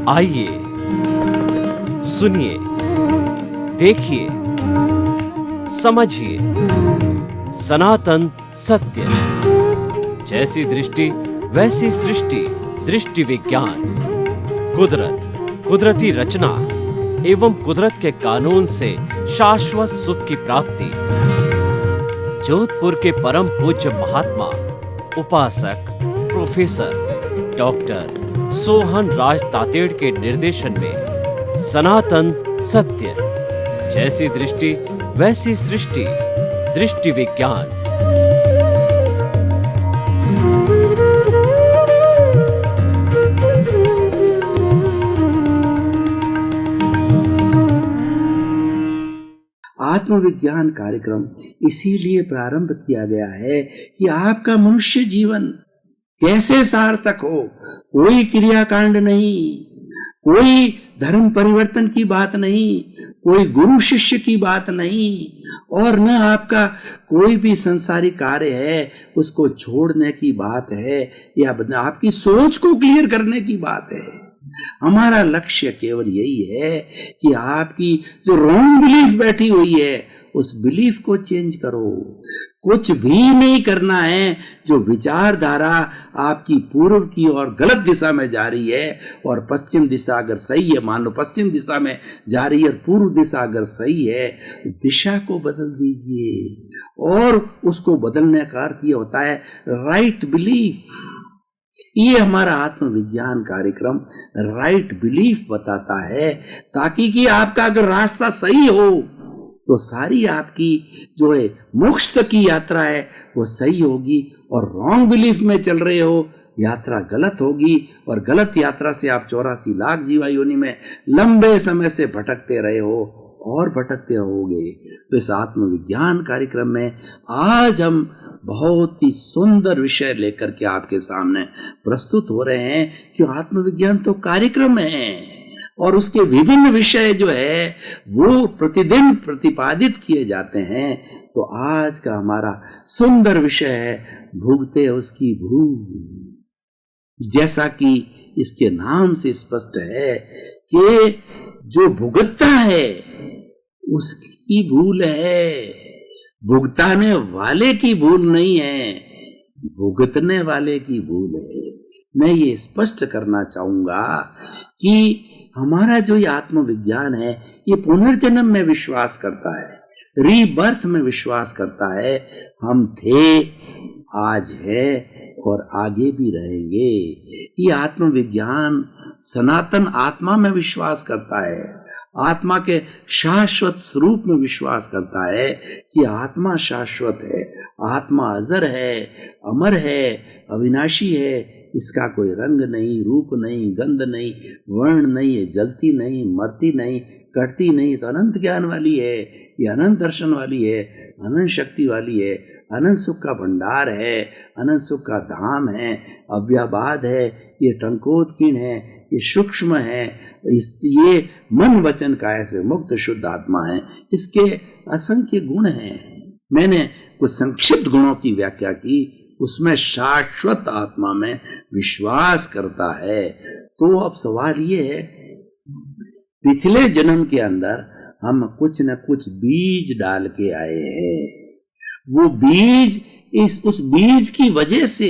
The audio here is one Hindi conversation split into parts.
आइए, सुनिए, देखिए, समझिए सनातन सत्य। जैसी दृष्टि वैसी सृष्टि, दृष्टि विज्ञान। कुदरत, कुदरती रचना एवं कुदरत के कानून से शाश्वत सुख की प्राप्ति। जोधपुर के परम पूज्य महात्मा उपासक प्रोफेसर डॉक्टर सोहन राज तातेड़ के निर्देशन में सनातन सत्य। जैसी दृष्टि वैसी सृष्टि, दृष्टि विज्ञान। आत्मविज्ञान कार्यक्रम इसीलिए प्रारंभ किया गया है कि आपका मनुष्य जीवन कैसे सार्थक हो। कोई क्रियाकांड नहीं, कोई धर्म परिवर्तन की बात नहीं, कोई गुरु शिष्य की बात नहीं, और न आपका कोई भी संसारिक कार्य है उसको छोड़ने की बात है या आपकी सोच को क्लियर करने की बात है। हमारा लक्ष्य केवल यही है कि आपकी जो रॉन्ग बिलीफ बैठी हुई है उस बिलीफ को चेंज करो। कुछ भी नहीं करना है। जो विचारधारा आपकी पूर्व की ओर गलत दिशा में जा रही है और पश्चिम दिशा अगर सही है, मान लो पश्चिम दिशा में जा रही है और पूर्व दिशा अगर सही है, दिशा को बदल दीजिए। और उसको बदलने का अर्थ ये होता है राइट बिलीफ। ये हमारा आत्मविज्ञान कार्यक्रम राइट बिलीफ बताता है, ताकि कि आपका अगर रास्ता सही हो तो सारी आपकी जो है मोक्ष तक की यात्रा है वो सही होगी, और रॉन्ग बिलीफ में चल रहे हो यात्रा गलत होगी, और गलत यात्रा से आप 84 लाख जीवा योनि में लंबे समय से भटकते रहे हो और भटकते रहोगे। तो इस आत्मविज्ञान कार्यक्रम में आज हम बहुत ही सुंदर विषय लेकर के आपके सामने प्रस्तुत हो रहे हैं कि आत्मविज्ञान तो कार्यक्रम है और उसके विभिन्न विषय जो है वो प्रतिदिन प्रतिपादित किए जाते हैं। तो आज का हमारा सुंदर विषय है भुगते उसकी भूल। जैसा कि इसके नाम से स्पष्ट है कि जो भुगतता है उसकी भूल है, भुगताने वाले की भूल नहीं है, भुगतने वाले की भूल है। मैं ये स्पष्ट करना चाहूंगा कि हमारा जो ये आत्मविज्ञान है ये पुनर्जन्म में विश्वास करता है, रीबर्थ में विश्वास करता है। हम थे, आज है और आगे भी रहेंगे। ये आत्मविज्ञान सनातन आत्मा में विश्वास करता है, आत्मा के शाश्वत स्वरूप में विश्वास करता है कि आत्मा शाश्वत है, आत्मा अजर है, अमर है, अविनाशी है। इसका कोई रंग नहीं, रूप नहीं, गंध नहीं, वर्ण नहीं है, जलती नहीं, मरती नहीं, कटती नहीं, तो अनंत ज्ञान वाली है, ये अनंत दर्शन वाली है, अनंत शक्ति वाली है, अनंत सुख का भंडार है, अनंत सुख का धाम है, अव्याबाद है, ये टंकोत्कीर्ण है, ये सूक्ष्म है, ये मन वचन काया से मुक्त शुद्ध आत्मा है। इसके असंख्य गुण हैं। मैंने कुछ संक्षिप्त गुणों की व्याख्या की, उसमें शाश्वत आत्मा में विश्वास करता है। तो अब सवाल ये है, पिछले जन्म के अंदर हम कुछ न कुछ बीज डाल के आए हैं। वो बीज, उस बीज की वजह से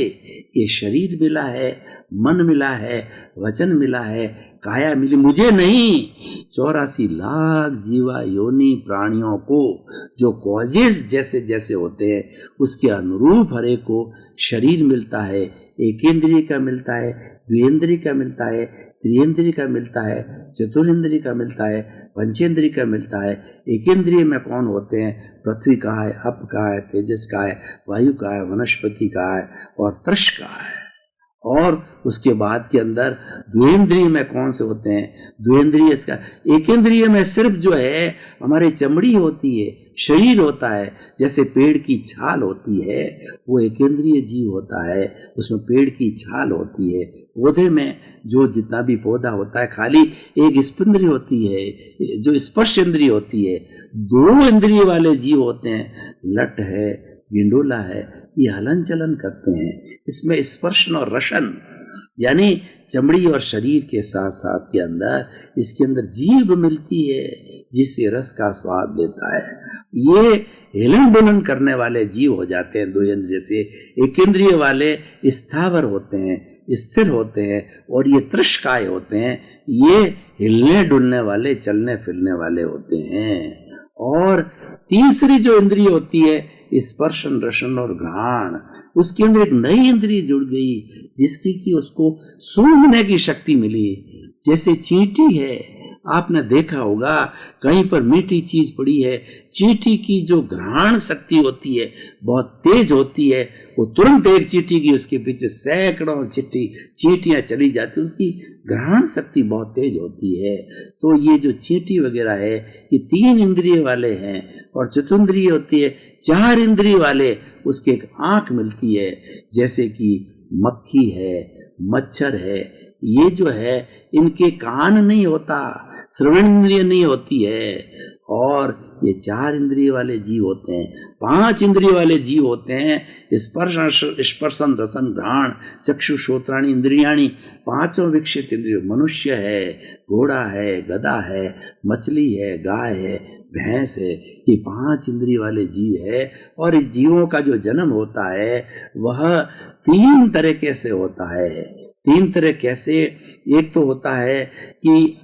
ये शरीर मिला है, मन मिला है, वचन मिला है, काया मिली, मुझे नहीं, 84 लाख जीवा योनि प्राणियों को जो कॉजेस जैसे जैसे होते हैं उसके अनुरूप हर एक को शरीर मिलता है। एकेंद्रिय का मिलता है, द्विएंद्रिय का मिलता है, त्रिएंद्रिय का मिलता है, चतुरेंद्रिय का मिलता है, पंचेंद्रिय का मिलता है। एकेंद्रिय में कौन होते हैं? पृथ्वी का है, अप का है, तेजस का है, वायु का है, वनस्पति का है और तृष का है। और उसके बाद के अंदर द्विंद्रिय में कौन से होते हैं? द्विंद्रिय इसका, एकेंद्रिय में सिर्फ जो है हमारी चमड़ी होती है, शरीर होता है, जैसे पेड़ की छाल होती है, वो एकेंद्रिय जीव होता है, उसमें पेड़ की छाल होती है। पौधे में जो जितना भी पौधा होता है खाली एक स्पर्शेंद्रिय होती है, जो स्पर्श इंद्रिय होती है। दो इंद्रिय वाले जीव होते हैं, लट है, गिंडोला है, ये हलन चलन करते हैं। इसमें स्पर्शन और रसन यानी चमड़ी और शरीर के साथ साथ के अंदर इसके अंदर जीभ मिलती है, जिससे रस का स्वाद लेता है। ये हिलन डुलन करने वाले जीव हो जाते हैं दो इंद्रिय से। एक इंद्रिय वाले स्थावर होते हैं, स्थिर होते हैं, और ये तृष्काय होते हैं, ये हिलने डुलने वाले, चलने फिरने वाले होते हैं। और तीसरी जो इंद्रिय होती है स्पर्शन, रसन और घ्राण, उसके अंदर एक नई इंद्रिय जुड़ गई, जिसकी कि उसको सूंघने की शक्ति मिली। जैसे चींटी है, आपने देखा होगा कहीं पर मीठी चीज पड़ी है, चींटी की जो घ्राण शक्ति होती है बहुत तेज होती है। वो तुरंत एक चींटी की उसके पीछे सैकड़ों चींटियां चली जाती, उसकी घ्राण शक्ति बहुत तेज होती है। तो ये जो चींटी वगैरह है ये 3 इंद्रिय वाले हैं, और चतुर्ंद्रिय होती है 4 इंद्रिय वाले। उसके एक आंख मिलती है, जैसे कि मक्खी है, मच्छर है, ये जो है इनके कान नहीं होता, श्रवण इंद्रिय नहीं होती है, और ये 4 इंद्रिय वाले जीव होते हैं। 5 इंद्रिय वाले जीव होते हैं, स्पर्शन, रसन, घ्राण, चक्षु, श्रोत्राणि, इंद्रियाणि, 5 विकसित इंद्रिय। मनुष्य है, घोड़ा है, गधा है, मछली है, गाय है, भैंस है, ये 5 इंद्रिय वाले जीव है। और इस जीवों का जो जन्म होता है वह 3 तरीके से होता है। 3 तरह कैसे? एक तो होता है कि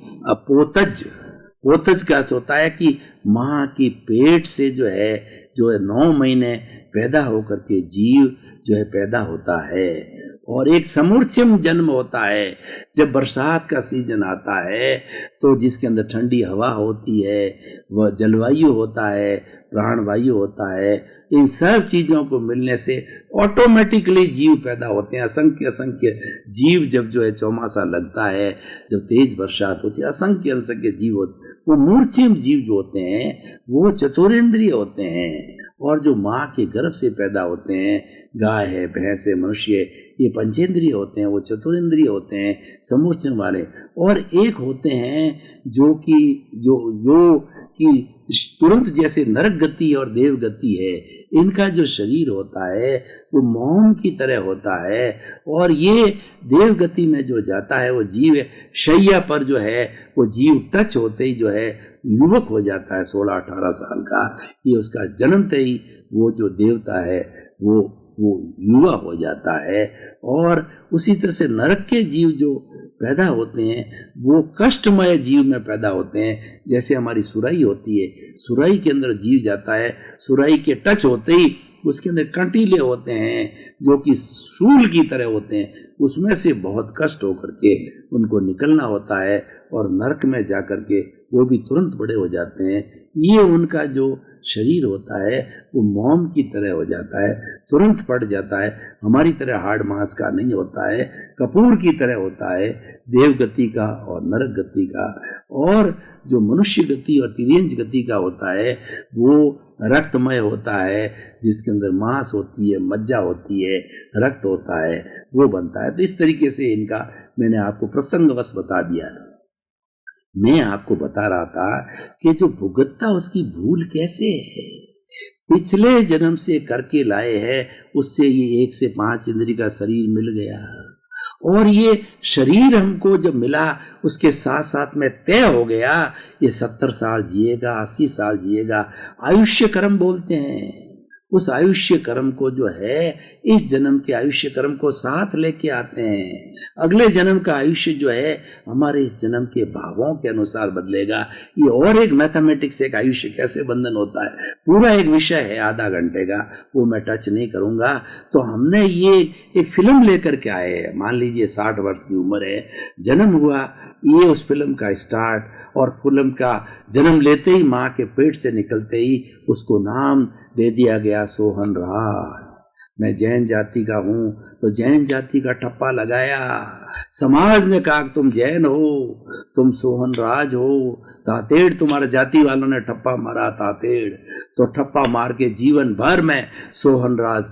पोतज का होता है कि माँ की पेट से जो है 9 महीने पैदा होकर के जीव जो है पैदा होता है। और एक समूर्छिम जन्म होता है, जब बरसात का सीजन आता है तो जिसके अंदर ठंडी हवा होती है, वह जलवायु होता है, प्राणवायु होता है, इन सब चीजों को मिलने से ऑटोमेटिकली जीव पैदा होते हैं। असंख्य जीव जब जो है चौमासा लगता है, जब तेज बरसात होती है, असंख्य जीव होते, वो मूर्छिम जीव जो होते हैं वो चतुरेंद्रिय होते हैं। और जो माँ के गर्भ से पैदा होते हैं, गाय है, भैंस है, मनुष्य है, ये पंचेंद्रिय होते हैं, वो चतुरेंद्रिय होते हैं, समूर्छन वाले। और एक होते हैं जो कि तुरंत जैसे नरक गति और देव गति है, इनका जो शरीर होता है वो मोम की तरह होता है। और ये देव गति में जो जाता है वो जीव शैया पर जो है वो जीव टच होते ही जो है युवक हो जाता है, 16-18 साल का। ये उसका जन्मते ही वो जो देवता है वो युवा हो जाता है। और उसी तरह से नरक के जीव जो पैदा होते हैं वो कष्टमय जीव में पैदा होते हैं। जैसे हमारी सुराई होती है, सुराई के अंदर जीव जाता है, सुराई के टच होते ही उसके अंदर कंटीले होते हैं जो कि शूल की तरह होते हैं, उसमें से बहुत कष्ट होकर के उनको निकलना होता है, और नरक में जाकर के वो भी तुरंत बड़े हो जाते हैं। ये उनका जो शरीर होता है वो मोम की तरह हो जाता है, तुरंत पड़ जाता है, हमारी तरह हाड़ मांस का नहीं होता है, कपूर की तरह होता है, देव गति का और नरक गति का। और जो मनुष्य गति और तिर्यंच गति का होता है वो रक्तमय होता है, जिसके अंदर मांस होती है, मज्जा होती है, रक्त होता है, वो बनता है। तो इस तरीके से इनका मैंने आपको प्रसंगवश बता दिया। मैं आपको बता रहा था कि जो भुगतता उसकी भूल कैसे है, पिछले जन्म से करके लाए हैं, उससे ये 1 से 5 इंद्रिय का शरीर मिल गया। और ये शरीर हमको जब मिला उसके साथ साथ में तय हो गया ये 70 साल जिएगा, 80 साल जिएगा। आयुष्य कर्म बोलते हैं। उस आयुष्य कर्म को जो है इस जन्म के आयुष्य कर्म को साथ लेके आते हैं। अगले जन्म का आयुष्य जो है हमारे इस जन्म के भावों के अनुसार बदलेगा। ये और एक मैथमेटिक्स, एक आयुष्य कैसे बंधन होता है, पूरा एक विषय है आधा घंटे का, वो मैं टच नहीं करूंगा। तो हमने ये एक फिल्म लेकर के आए हैं। मान लीजिए 60 वर्ष की उम्र है, जन्म हुआ, ये उस फिल्म का स्टार्ट, और फिल्म का जन्म लेते ही माँ के पेट से निकलते ही उसको नाम दे दिया गया सोहन राज। मैं जैन जाति का हूं तो जैन जाति का ठप्पा लगाया। समाज ने कहा तुम जैन हो, तुम सोहन राज हो, तातेड़ तुम्हारे जाति वालों ने ठप्पा मारा तातेड़, तो ठप्पा मार के जीवन भर में सोहन राज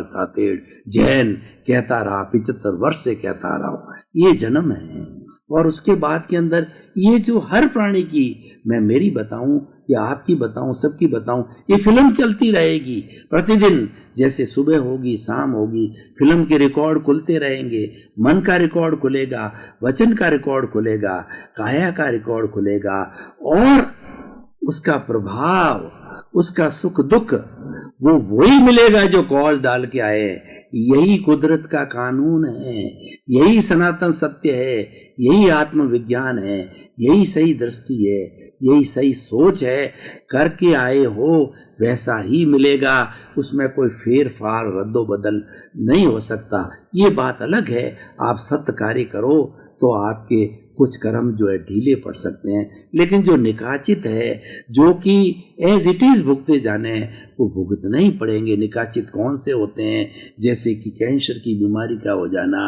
तातेड़ जैन कहता रहा, 75 वर्ष से कहता रहा हूं। ये जन्म है। और उसके बाद के अंदर ये जो हर प्राणी की, मैं मेरी बताऊं या आपकी बताऊं, सबकी बताऊं, ये फिल्म चलती रहेगी प्रतिदिन। जैसे सुबह होगी शाम होगी, फिल्म के रिकॉर्ड खुलते रहेंगे। मन का रिकॉर्ड खुलेगा, वचन का रिकॉर्ड खुलेगा, काया का रिकॉर्ड खुलेगा, और उसका प्रभाव, उसका सुख दुख वो वही मिलेगा जो कॉज डाल के आए। यही कुदरत का कानून है, यही सनातन सत्य है, यही आत्मविज्ञान है, यही सही दृष्टि है, यही सही सोच है। करके आए हो वैसा ही मिलेगा, उसमें कोई फेर फार रद्दो बदल नहीं हो सकता। ये बात अलग है, आप सत्य कार्य करो तो आपके कुछ कर्म जो है ढीले पड़ सकते हैं, लेकिन जो निकाचित है, जो कि एज इट इज भुगते जाने हैं, वो भुगतना ही पड़ेंगे। निकाचित कौन से होते हैं? जैसे कि कैंसर की बीमारी का हो जाना,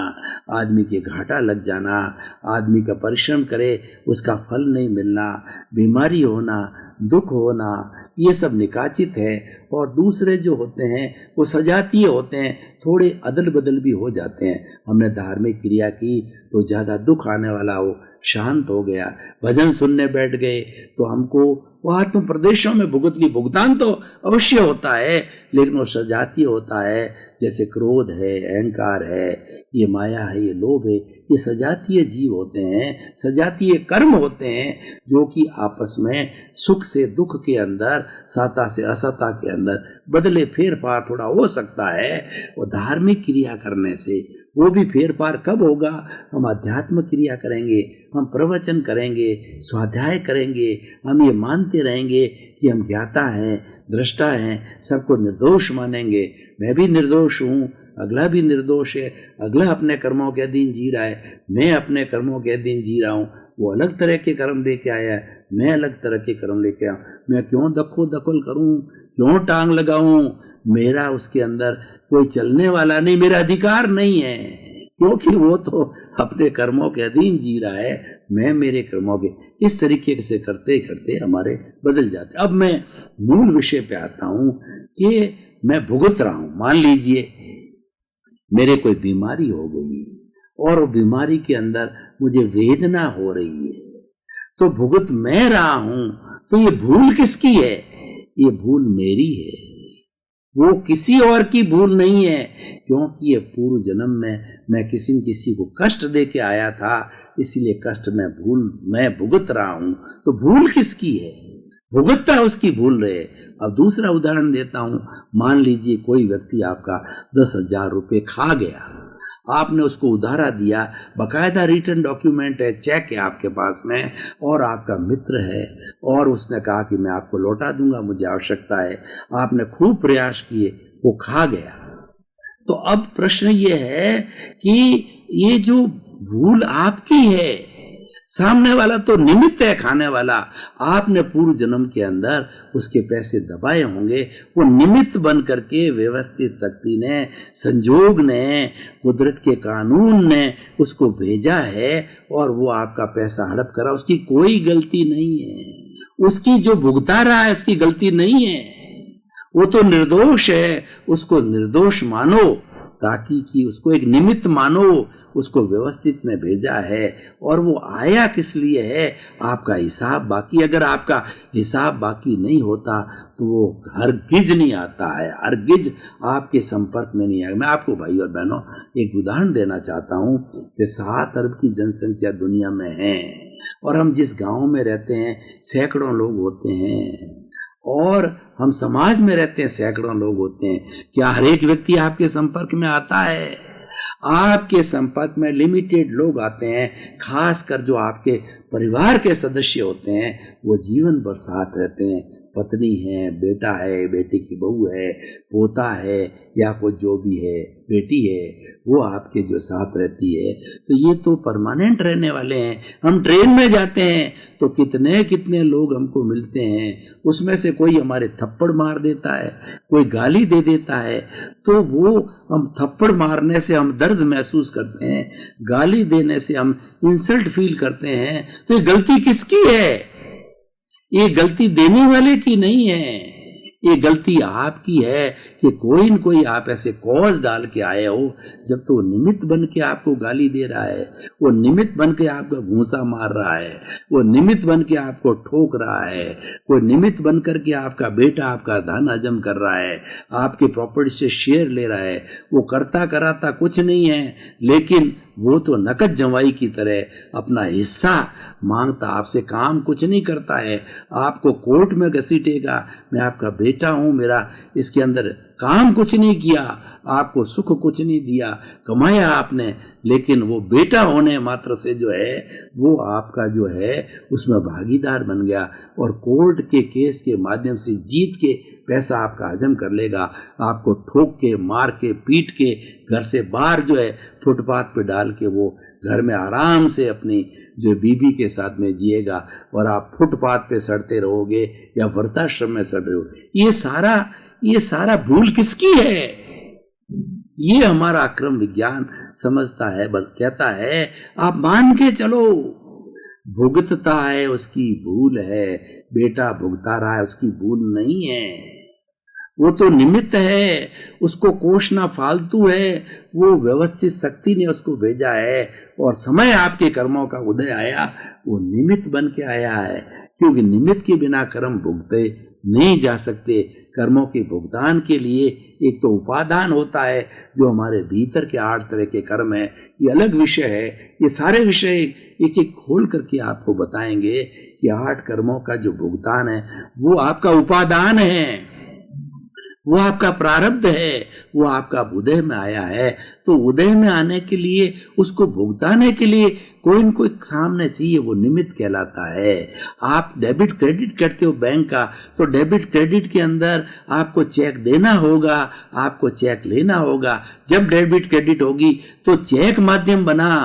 आदमी के घाटा लग जाना, आदमी का परिश्रम करे उसका फल नहीं मिलना, बीमारी होना, दुख होना, ये सब निकाचित है। और दूसरे जो होते हैं वो सजातीय होते हैं, थोड़े अदल बदल भी हो जाते हैं। हमने धार्मिक क्रिया की तो ज़्यादा दुख आने वाला हो, शांत हो गया, भजन सुनने बैठ गए तो हमको वो आत्म प्रदेशों में भुगतान तो अवश्य होता है, लेकिन वो सजातीय होता है। जैसे क्रोध है, अहंकार है, ये माया है, ये लोभ है, ये सजातीय जीव होते हैं, सजातीय कर्म होते हैं, जो कि आपस में सुख से दुख के अंदर, सत्ता से असत्ता के अंदर बदले फेर फार थोड़ा हो सकता है। वो धार्मिक क्रिया करने से वो भी फेर फार कब होगा? हम अध्यात्म क्रिया करेंगे, हम प्रवचन करेंगे, स्वाध्याय करेंगे, हम ये मानते रहेंगे कि हम ज्ञाता हैं, दृष्टा हैं, सबको निर्दोष मानेंगे। मैं भी निर्दोष हूँ, अगला भी निर्दोष है, अगला अपने कर्मों के अधीन जी रहा है, मैं अपने कर्मों के अधीन जी रहा हूँ। वो अलग तरह के कर्म लेके आया है, मैं अलग तरह के कर्म लेके आया हूँ। मैं क्यों दखल करूँ, क्यों टांग लगाऊं? मेरा उसके अंदर कोई चलने वाला नहीं, मेरा अधिकार नहीं है, क्योंकि वो तो अपने कर्मों के अधीन जी रहा है, मैं मेरे कर्मों के। इस तरीके से करते करते हमारे बदल जाते। अब मैं मूल विषय पे आता हूं कि मैं भुगत रहा हूं। मान लीजिए मेरे कोई बीमारी हो गई और वो बीमारी के अंदर मुझे वेदना हो रही है, तो भुगत मैं रहा हूं, तो ये भूल किसकी है? ये भूल मेरी है, वो किसी और की भूल नहीं है, क्योंकि ये पूर्व जन्म में मैं किसी न किसी को कष्ट दे के आया था, इसलिए कष्ट मैं भुगत रहा हूं। तो भूल किसकी है? भुगतता उसकी भूल रहे। अब दूसरा उदाहरण देता हूं। मान लीजिए कोई व्यक्ति आपका 10,000 रुपये खा गया, आपने उसको उधारा दिया, बकायदा रिटर्न डॉक्यूमेंट है, चेक है आपके पास में, और आपका मित्र है, और उसने कहा कि मैं आपको लौटा दूंगा, मुझे आवश्यकता है। आपने खूब प्रयास किए, वो खा गया। तो अब प्रश्न ये है कि ये जो भूल आपकी है, सामने वाला तो निमित्त है खाने वाला। आपने पूर्व जन्म के अंदर उसके पैसे दबाए होंगे, वो निमित्त बन करके व्यवस्थित शक्ति ने, संजोग ने, कुदरत के कानून ने उसको भेजा है, और वो आपका पैसा हड़प करा। उसकी कोई गलती नहीं है, उसकी जो भुगता रहा है उसकी गलती नहीं है, वो तो निर्दोष है। उसको निर्दोष मानो, ताकि कि उसको एक निमित्त मानो, उसको व्यवस्थित ने भेजा है। और वो आया किस लिए है? आपका हिसाब बाकी। अगर आपका हिसाब बाकी नहीं होता तो वो हरगिज नहीं आता है, हरगिज आपके संपर्क में नहीं आएगा। मैं आपको भाई और बहनों एक उदाहरण देना चाहता हूँ कि 7 अरब की जनसंख्या दुनिया में है, और हम जिस गांव में रहते हैं सैकड़ों लोग होते हैं, और हम समाज में रहते हैं सैकड़ों लोग होते हैं। क्या हर एक व्यक्ति आपके संपर्क में आता है? आपके संपर्क में लिमिटेड लोग आते हैं, खासकर जो आपके परिवार के सदस्य होते हैं, वो जीवन भर साथ रहते हैं। पत्नी है, बेटा है, बेटी की बहू है, पोता है, या कोई जो भी है, बेटी है, वो आपके जो साथ रहती है, तो ये तो परमानेंट रहने वाले हैं। हम ट्रेन में जाते हैं तो कितने कितने लोग हमको मिलते हैं, उसमें से कोई हमारे थप्पड़ मार देता है, कोई गाली दे देता है, तो वो हम थप्पड़ मारने से हम दर्द महसूस करते हैं, गाली देने से हम इंसल्ट फील करते हैं, तो ये गलती किसकी है? ये गलती देने वाले की नहीं है, ये गलती आपकी है कि कोई न कोई आप ऐसे कॉज डाल के आए हो, जब तो निमित्त बन के आपको गाली दे रहा है, वो निमित्त बन के आपका घूंसा मार रहा है, वो निमित्त बन के आपको ठोक रहा है, वो निमित्त बन करके आपका बेटा आपका धन हजम कर रहा है, आपके प्रॉपर्टी से शेयर ले रहा है, वो करता कराता कुछ नहीं है, लेकिन वो तो नकद जमाई की तरह अपना हिस्सा मांगता, आपसे काम कुछ नहीं करता है, आपको कोर्ट में घसीटेगा, मैं आपका बेटा हूं, मेरा इसके अंदर काम कुछ नहीं किया, आपको सुख कुछ नहीं दिया, कमाया आपने, लेकिन वो बेटा होने मात्र से जो है वो आपका जो है उसमें भागीदार बन गया, और कोर्ट के केस के माध्यम से जीत के पैसा आपका हजम कर लेगा, आपको ठोक के, मार के, पीट के घर से बाहर जो है फुटपाथ पे डाल के वो घर में आराम से अपनी जो बीबी के साथ में जिएगा, और आप फुटपाथ पे सड़ते रहोगे या वृद्धाश्रम में सड़ रहे हो। ये सारा भूल किसकी है? ये हमारा अक्रम विज्ञान समझता है, बल कहता है आप मान के चलो, भुगतता है उसकी भूल है, बेटा भुगता रहा है उसकी भूल नहीं है, वो तो निमित्त है, उसको कोसना फालतू है, वो व्यवस्थित शक्ति ने उसको भेजा है, और समय आपके कर्मों का उदय आया, वो निमित्त बन के आया है, क्योंकि निमित्त के बिना कर्म भुगते नहीं जा सकते। कर्मों के भुगतान के लिए एक तो उपादान होता है, जो हमारे भीतर के 8 तरह के कर्म है, ये अलग विषय है, ये सारे विषय एक एक खोल करके आपको बताएंगे कि 8 कर्मों का जो भुगतान है वो आपका उपादान है, वो आपका प्रारब्ध है, वो आपका उदय में आया है, तो उदय में आने के लिए, उसको भुगताने के लिए कोई न कोई सामने चाहिए, वो निमित्त कहलाता है। आप डेबिट क्रेडिट करते हो बैंक का, तो डेबिट क्रेडिट के अंदर आपको चेक देना होगा, आपको चेक लेना होगा। जब डेबिट क्रेडिट होगी तो चेक माध्यम बना,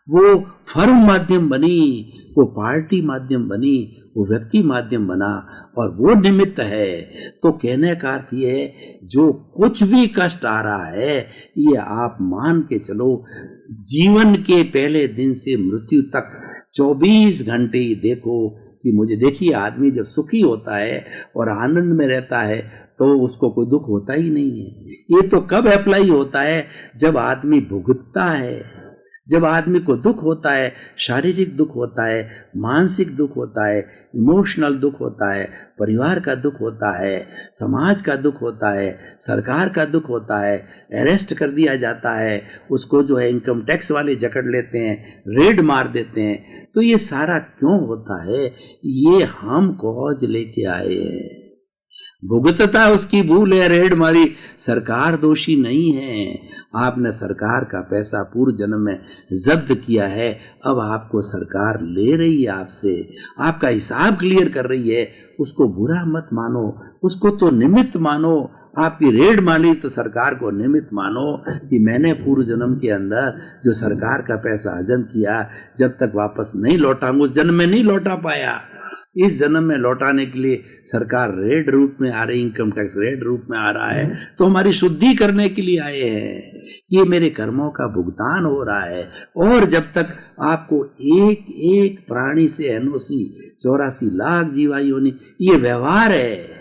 वो फर्म माध्यम बनी, वो पार्टी माध्यम बनी, वो व्यक्ति माध्यम बना, और वो निमित्त है। तो कहने का अर्थ ये है, जो कुछ भी कष्ट आ रहा है, ये आप मान के चलो, जीवन के पहले दिन से मृत्यु तक 24 घंटे ही देखो कि मुझे देखिए, आदमी जब सुखी होता है और आनंद में रहता है तो उसको कोई दुख होता ही नहीं है। ये तो कब अप्लाई होता है? जब आदमी भुगतता है, जब आदमी को दुख होता है, शारीरिक दुख होता है, मानसिक दुख होता है, इमोशनल दुख होता है, परिवार का दुख होता है, समाज का दुख होता है, सरकार का दुख होता है, अरेस्ट कर दिया जाता है, उसको जो है इनकम टैक्स वाले जकड़ लेते हैं, रेड मार देते हैं। तो ये सारा क्यों होता है? ये हम कॉज लेके आए हैं, भुगतता उसकी भूल है, रेड मारी, सरकार दोषी नहीं है। आपने सरकार का पैसा पूर्व जन्म में जब्त किया है, अब आपको सरकार ले रही है आपसे, आपका हिसाब क्लियर कर रही है, उसको बुरा मत मानो, उसको तो निमित्त मानो। आपकी रेड मारी तो सरकार को निमित्त मानो कि मैंने पूर्व जन्म के अंदर जो सरकार का पैसा हजम किया, जब तक वापस नहीं लौटाऊंगा, उस जन्म में नहीं लौटा पाया, इस जन्म में लौटाने के लिए सरकार रेड रूप में आ रही, इनकम टैक्स रेड रूप में आ रहा है, तो हमारी शुद्धि करने के लिए आए हैं कि ये मेरे कर्मों का भुगतान हो रहा है। और जब तक आपको एक एक प्राणी से एनओसी 84 लाख जीवायु होनी, ये व्यवहार है,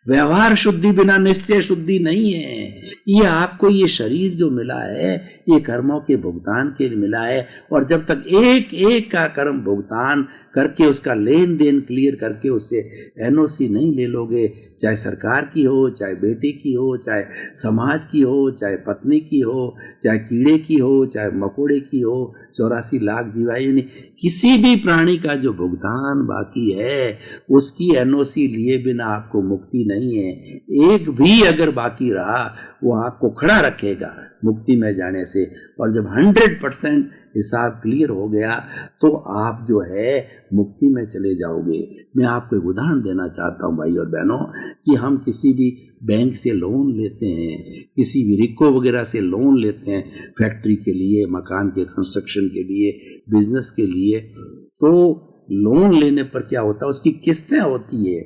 व्यवहार शुद्धि बिना निश्चय शुद्धि नहीं है। ये आपको ये शरीर जो मिला है, ये कर्मों के भुगतान के लिए मिला है, और जब तक एक एक का कर्म भुगतान करके उसका लेन देन क्लियर करके उससे एनओसी नहीं ले लोगे, चाहे सरकार की हो, चाहे बेटे की हो, चाहे समाज की हो, चाहे पत्नी की हो, चाहे कीड़े की हो, चाहे मकोड़े की हो, 84 लाख जीवायु नहीं, किसी भी प्राणी का जो भुगतान बाकी है, उसकी एनओसी लिए बिना आपको मुक्ति नहीं है, एक भी अगर बाकी रहा वो आपको खड़ा रखेगा मुक्ति में जाने से। और जब 100% हिसाब क्लियर हो गया तो आप जो है मुक्ति में चले जाओगे। मैं आपको एक उदाहरण देना चाहता हूँ भाई और बहनों, कि हम किसी भी बैंक से लोन लेते हैं, किसी भी रिको वगैरह से लोन लेते हैं, फैक्ट्री के लिए, मकान के कंस्ट्रक्शन के लिए, बिजनेस के लिए, तो लोन लेने पर क्या होता है, उसकी किस्तें होती है,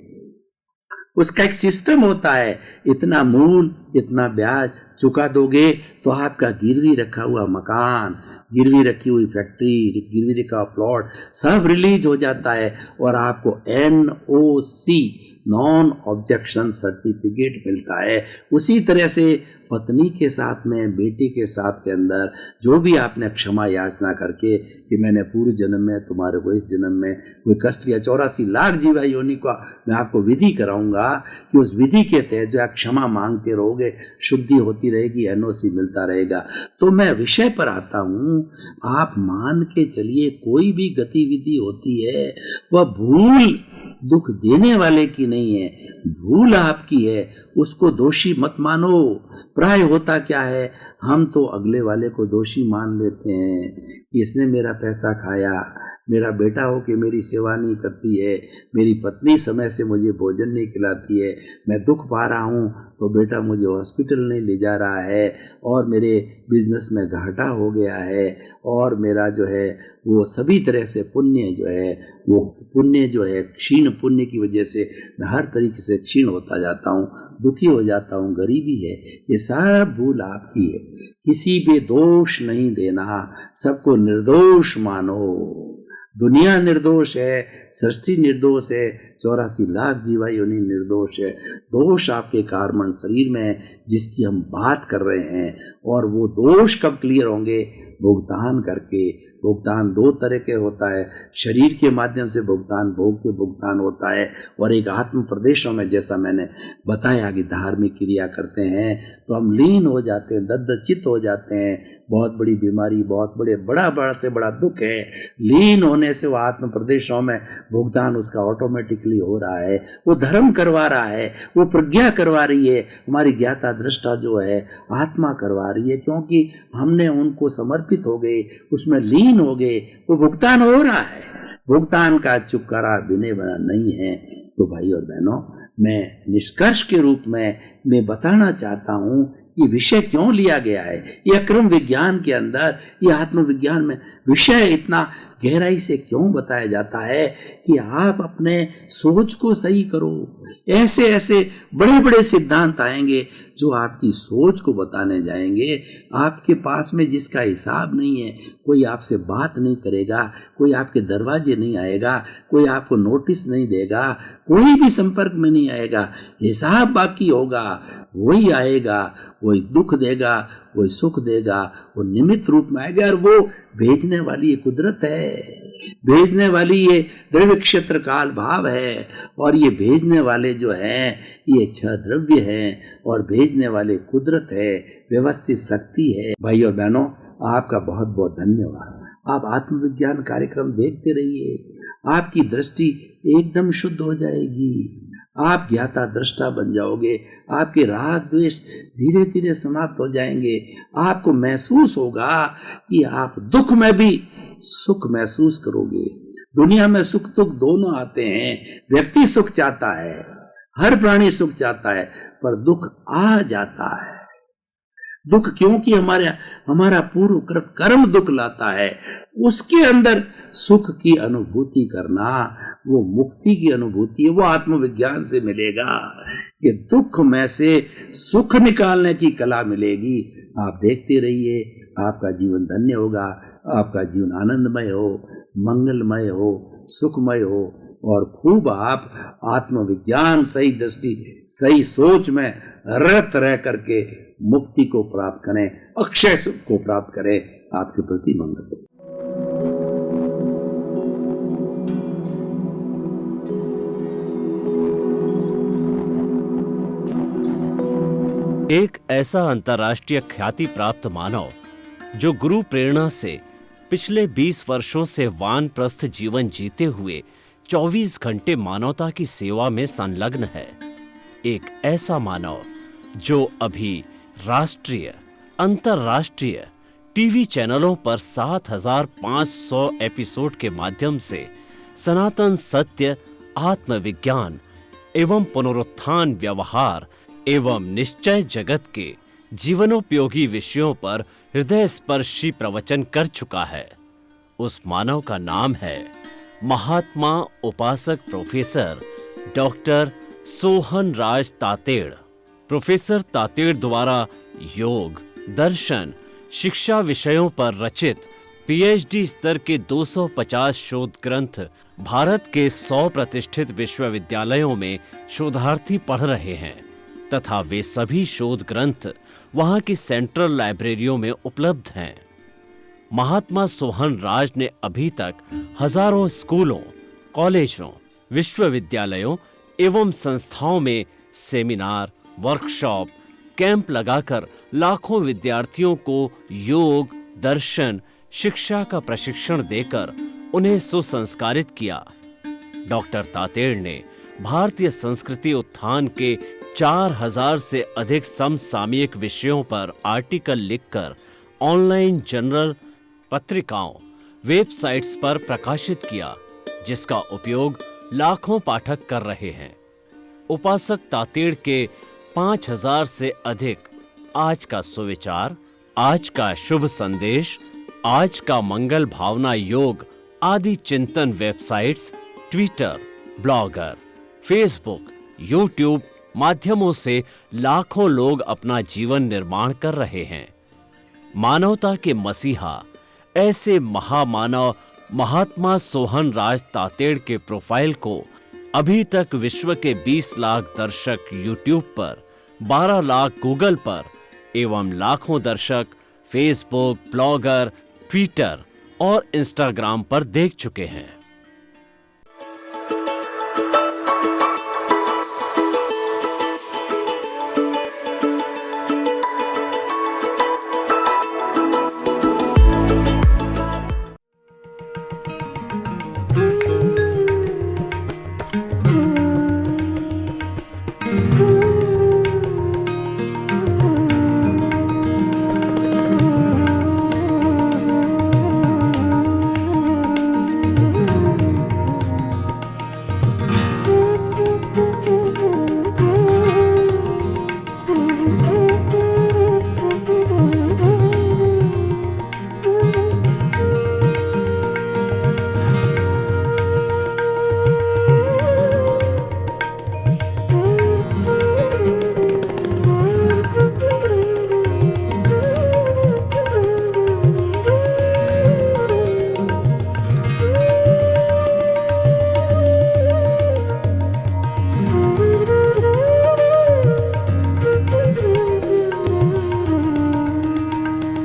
उसका एक सिस्टम होता है, इतना मूल इतना ब्याज चुका दोगे तो आपका गिरवी रखा हुआ मकान, गिरवी रखी हुई फैक्ट्री, गिरवी रखा हुआ प्लॉट सब रिलीज हो जाता है और आपको NOC नॉन ऑब्जेक्शन सर्टिफिकेट मिलता है। उसी तरह से पत्नी के साथ में, बेटे के साथ के अंदर जो भी आपने क्षमा याचना करके कि मैंने पूर्व जन्म में तुम्हारे को इस जन्म में कोई कष्ट लिया, 84 लाख जीवा योनि का मैं आपको विधि कराऊंगा कि उस विधि के तहत जो आप क्षमा मांगते रहोगे, शुद्धि होती रहेगी, NOC मिलता रहेगा। तो मैं विषय पर आता हूँ, आप मान के चलिए कोई भी गतिविधि होती है वह भूल दुख देने वाले की नहीं है, भूल आपकी है, उसको दोषी मत मानो। प्राय होता क्या है, हम तो अगले वाले को दोषी मान लेते हैं कि इसने मेरा पैसा खाया, मेरा बेटा हो के मेरी सेवा नहीं करती है, मेरी पत्नी समय से मुझे भोजन नहीं खिलाती है, मैं दुख पा रहा हूँ तो बेटा मुझे हॉस्पिटल नहीं ले जा रहा है, और मेरे बिजनेस में घाटा हो गया है, और मेरा जो है वो सभी तरह से पुण्य जो है वो पुण्य जो है क्षीण पुण्य की वजह से मैं हर तरीके से क्षीण होता जाता हूँ, दुखी हो जाता हूँ, गरीबी है, ये सब भूल आपकी है। किसी पे दोष नहीं देना, सबको निर्दोष मानो। दुनिया निर्दोष है, सृष्टि निर्दोष है, 84 लाख जीवा योनि निर्दोष है। दोष आपके कार्बन शरीर में है जिसकी हम बात कर रहे हैं, और वो दोष कब क्लियर होंगे, भुगतान करके। भुगतान दो तरह के होता है, शरीर के माध्यम से भुगतान, भोग के भुगतान होता है, और एक आत्म प्रदेशों में जैसा मैंने बताया कि धार्मिक क्रिया करते हैं तो हम लीन हो जाते हैं, दद्दचित हो जाते हैं, बहुत बड़ी बीमारी, बहुत बड़ा से बड़ा दुख है, लीन होने से वो आत्म प्रदेशों में भुगतान उसका ऑटोमेटिकली हो रहा है। वो धर्म करवा रहा है, वो प्रज्ञा करवा रही है, हमारी ज्ञाता दृष्टा जो है आत्मा करवा रही है, क्योंकि हमने उनको समर्पित हो गए, उसमें लीन हो गए, वो भुगतान हो रहा है। भुगतान का चुपकारा बिने बना नहीं है। तो भाई और बहनों, मैं निष्कर्ष के रूप में मैं बताना चाहता हूं ये विषय क्यों लिया गया है, ये अक्रम विज्ञान के अंदर, ये आत्मविज्ञान में विषय इतना गहराई से क्यों बताया जाता है कि आप अपने सोच को सही करो। ऐसे ऐसे बड़े बड़े सिद्धांत आएंगे जो आपकी सोच को बताने जाएंगे। आपके पास में जिसका हिसाब नहीं है, कोई आपसे बात नहीं करेगा, कोई आपके दरवाजे नहीं आएगा, कोई आपको नोटिस नहीं देगा, कोई भी संपर्क में नहीं आएगा, हिसाब बाकी होगा, वही आएगा, वही दुख देगा, वही सुख देगा, वो निमित्त रूप में आएगा। और वो भेजने वाली ये कुदरत है, भेजने वाली ये द्रव्य क्षेत्र काल भाव है, और ये भेजने वाले जो हैं ये 6 द्रव्य हैं, और भेजने वाले कुदरत है, व्यवस्थित शक्ति है। भाई और बहनों, आपका बहुत बहुत धन्यवाद। आप आत्मविज्ञान कार्यक्रम देखते रहिए, आपकी दृष्टि एकदम शुद्ध हो जाएगी, आप ज्ञाता दृष्टा बन जाओगे, आपके राग द्वेष धीरे धीरे समाप्त हो जाएंगे। आपको महसूस होगा कि आप दुख में भी सुख महसूस करोगे। दुनिया में सुख दुख दोनों आते हैं, व्यक्ति सुख चाहता है, हर प्राणी सुख चाहता है, पर दुख आ जाता है। दुख क्योंकि हमारा पूर्वकृत कर्म दुख लाता है, उसके अंदर सुख की अनुभूति करना वो मुक्ति की अनुभूति है, वो आत्मविज्ञान से मिलेगा। ये दुख में से सुख निकालने की कला मिलेगी। आप देखते रहिए, आपका जीवन धन्य होगा, आपका जीवन आनंदमय हो, मंगलमय हो, सुखमय हो, और खूब आप आत्मविज्ञान, सही दृष्टि, सही सोच में रत रह करके मुक्ति को प्राप्त करें, अक्षय सुख को प्राप्त करें। आपके प्रति मंगल हो। एक ऐसा अंतर्राष्ट्रीय ख्याति प्राप्त मानव जो गुरु प्रेरणा से पिछले 20 वर्षों से वानप्रस्थ जीवन जीते हुए 24 घंटे मानवता की सेवा में संलग्न है, एक ऐसा मानव जो अभी राष्ट्रीय, अंतर्राष्ट्रीय टीवी चैनलों पर 7,500 एपिसोड के माध्यम से सनातन सत्य, आत्मविज्ञान एवं पुनरुत्थान, व्यवहार एवं निश्चय जगत के जीवनोपयोगी विषयों पर हृदय स्पर्शी प्रवचन कर चुका है। उस मानव का नाम है महात्मा उपासक प्रोफेसर डॉक्टर सोहन राज तातेड़। प्रोफेसर तातेड़ द्वारा योग, दर्शन, शिक्षा विषयों पर रचित पीएचडी स्तर के 250 शोध ग्रंथ भारत के 100 प्रतिष्ठित विश्वविद्यालयों में शोधार्थी पढ़ रहे हैं तथा वे सभी शोध ग्रंथ वहां की सेंट्रल लाइब्रेरियों में उपलब्ध हैं। महात्मा सोहन राज ने अभी तक हजारों स्कूलों, कॉलेजों, विश्वविद्यालयों एवं संस्थाओं में सेमिनार, वर्कशॉप, कैंप लगाकर लाखों विद्यार्थियों को योग, दर्शन, शिक्षा का प्रशिक्षण देकर उन्हें सुसंस्कारित किया। डॉक्टर तातेड़ ने भारतीय संस्कृति उत्थान के 4000 से अधिक समसामयिक विषयों पर आर्टिकल लिखकर ऑनलाइन जर्नल, पत्रिकाओं, वेबसाइट्स पर प्रकाशित किया, जिसका उपयोग लाखों पाठक कर रहे हैं। उपासक तातेड़ के 5000 से अधिक आज का सुविचार, आज का शुभ संदेश, आज का मंगल भावना योग आदि चिंतन websites, Twitter, blogger, Facebook, YouTube माध्यमों से लाखों लोग अपना जीवन निर्माण कर रहे हैं। मानवता के मसीहा ऐसे महामानव महात्मा सोहन राज तातेड़ के प्रोफाइल को अभी तक विश्व के 20 लाख दर्शक यूट्यूब पर, 12 लाख गूगल पर एवं लाखों दर्शक फेसबुक, ब्लॉगर, ट्विटर और इंस्टाग्राम पर देख चुके हैं।